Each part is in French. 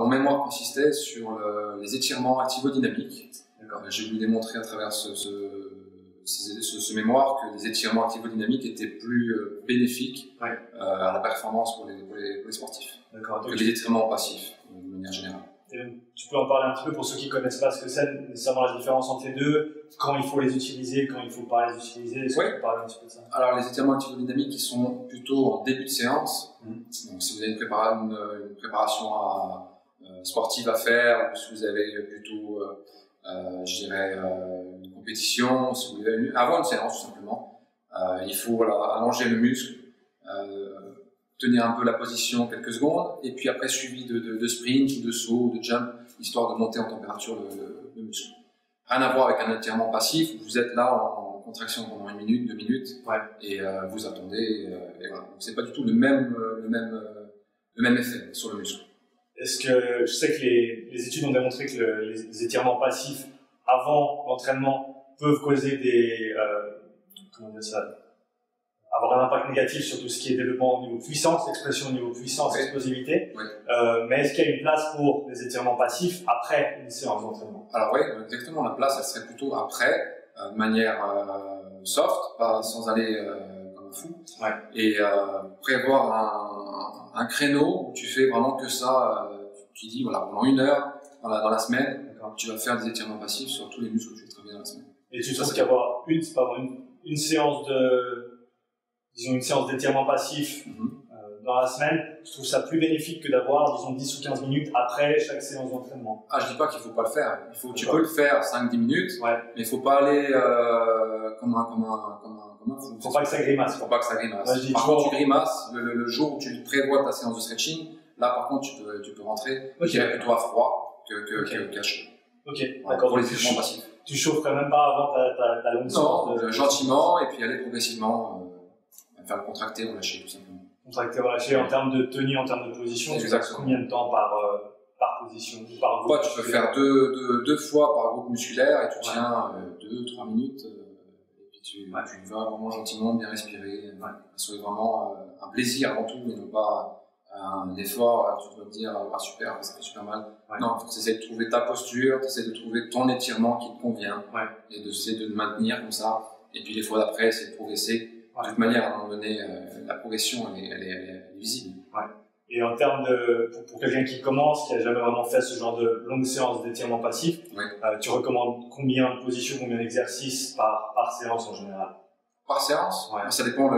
mon mémoire consistait sur les étirements activo-dynamiques. J'ai voulu démontrer à travers ce mémoire que les étirements activo-dynamiques étaient plus bénéfiques à la performance pour les sportifs que les étirements passifs, de manière générale. Tu peux en parler un petit peu pour ceux qui ne connaissent pas ce que c'est, nécessairement la différence entre les deux, quand il faut les utiliser, quand il ne faut pas les utiliser. Est-ce que tu peux parler un petit peu de ça? Alors, les étirements activo-dynamiques, ils sont plutôt en début de séance. Donc, si vous avez une préparation sportive à faire, ou si vous avez plutôt, je dirais, une compétition, si vous voulez, avant une séance, tout simplement, il faut allonger le muscle, tenir un peu la position quelques secondes, et puis après suivi de sprint, de saut, de jump, histoire de monter en température le muscle. Rien à voir avec un étirement passif, où vous êtes là en contraction pendant 1 minute, 2 minutes, et vous attendez, et voilà. Donc c'est pas du tout le même effet sur le muscle. Est-ce que, je sais que les études ont démontré que les étirements passifs avant l'entraînement peuvent causer avoir un impact négatif sur tout ce qui est développement au niveau puissance, expression au niveau puissance, explosivité. Mais est-ce qu'il y a une place pour les étirements passifs après une séance d'entraînement? Alors oui, exactement. La place, elle serait plutôt après, de manière soft, pas sans aller comme un fou. Et prévoir un créneau où tu fais vraiment que ça. Tu dis voilà, pendant 1 heure dans la semaine, tu vas faire des étirements passifs sur tous les muscles que tu veux travailler dans la semaine. Et tu trouves qu'avoir une séance disons une séance d'étirement passif dans la semaine, je trouve ça plus bénéfique que d'avoir, disons, 10 ou 15 minutes après chaque séance d'entraînement. Ah, je dis pas qu'il faut pas le faire. Tu peux le faire 5-10 minutes, mais il faut pas aller comme un fou. Faut pas que ça grimace. Faut pas que ça grimace. Par contre, tu grimaces le jour où tu prévois ta séance de stretching. Là, par contre, tu peux rentrer. Je dirais plutôt à froid qu'à chaud. D'accord. Pour les étirements passifs. Tu chaufferais même pas avant ta longue séance? Non, gentiment, et puis aller progressivement. Faire le contracter, relâcher, tout simplement. Contracter, relâcher en termes de tenue, en termes de position, tu fais combien de temps par position ou par groupe? Tu peux faire deux fois par groupe musculaire et tu tiens 2-3 minutes et puis tu vas vraiment gentiment, bien respirer. Ça soit vraiment un plaisir avant tout et non pas un effort, tu dois te dire super, ça fait super mal. Non, tu essaies de trouver ta posture, tu essaies de trouver ton étirement qui te convient et d'essayer de le maintenir comme ça. Et puis les fois d'après, essayer de progresser. De toute manière, à un moment donné, la progression, elle est visible. Et en termes pour quelqu'un qui commence, qui n'a jamais vraiment fait ce genre de longue séance d'étirement passif, tu recommandes combien de positions, combien d'exercices par séance en général? Par séance? Ça dépend,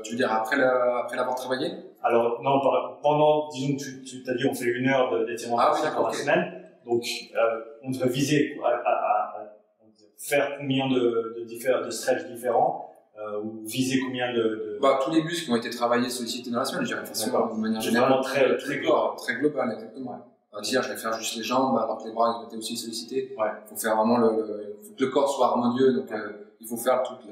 tu veux dire après l'avoir travaillé? Alors, non, pendant, disons que tu t'as dit on fait 1 heure d'étirement passif par semaine, donc on devrait viser à faire combien de stretch différents, ou viser combien tous les muscles qui ont été travaillés, sollicités dans la semaine, je dirais, de manière générale. Vraiment très global, exactement. Dire, je vais faire juste les jambes, alors que les bras ils ont été aussi sollicités. Il faut faire vraiment faut que le corps soit harmonieux, donc il faut faire toutes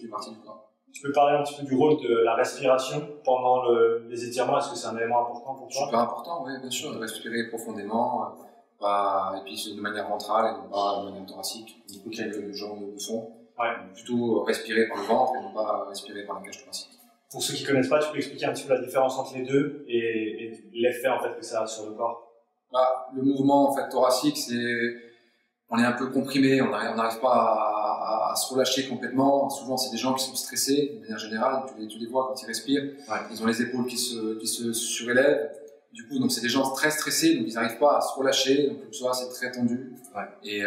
les parties du corps. Tu peux parler un petit peu du rôle de la respiration pendant les étirements? Est-ce que c'est un élément important pour toi? Super important, oui, bien sûr, de respirer profondément, et puis de manière ventrale et non pas de manière thoracique, du coup, le genre de fond. Plutôt respirer par le ventre et non pas respirer par la cage thoracique. Pour ceux qui ne connaissent pas, tu peux expliquer un petit peu la différence entre les deux et l'effet en fait que ça a sur le corps? Le mouvement en fait thoracique, on est un peu comprimé, on n'arrive pas à se relâcher complètement. Souvent, c'est des gens qui sont stressés de manière générale. Tu les vois quand ils respirent, ils ont les épaules qui se surélèvent. Du coup, donc c'est des gens très stressés, donc ils n'arrivent pas à se relâcher, donc tout ça c'est très tendu. Et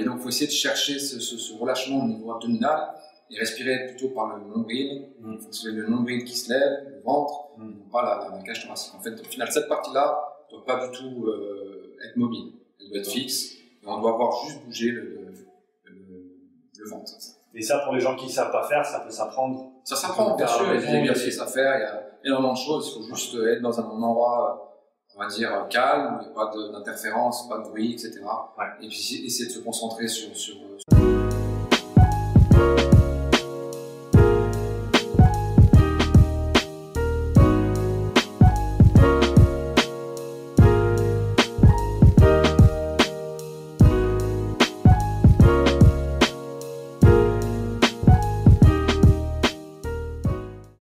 donc il faut essayer de chercher ce relâchement au niveau abdominal et respirer plutôt par le nombril. Il faut que ce soit le nombril qui se lève, le ventre, non pas la cage thoracique. En fait, au final, cette partie-là ne doit pas du tout être mobile, elle doit être fixe, et on doit avoir juste bouger le ventre. Et ça, pour les gens qui ne savent pas faire, ça peut s'apprendre? Ça s'apprend, bien sûr, il y a des exercices à faire, il y a énormément de choses, il faut juste être dans un endroit, on va dire, calme, où il n'y a pas d'interférence, pas de bruit, etc. Et puis essayer de se concentrer sur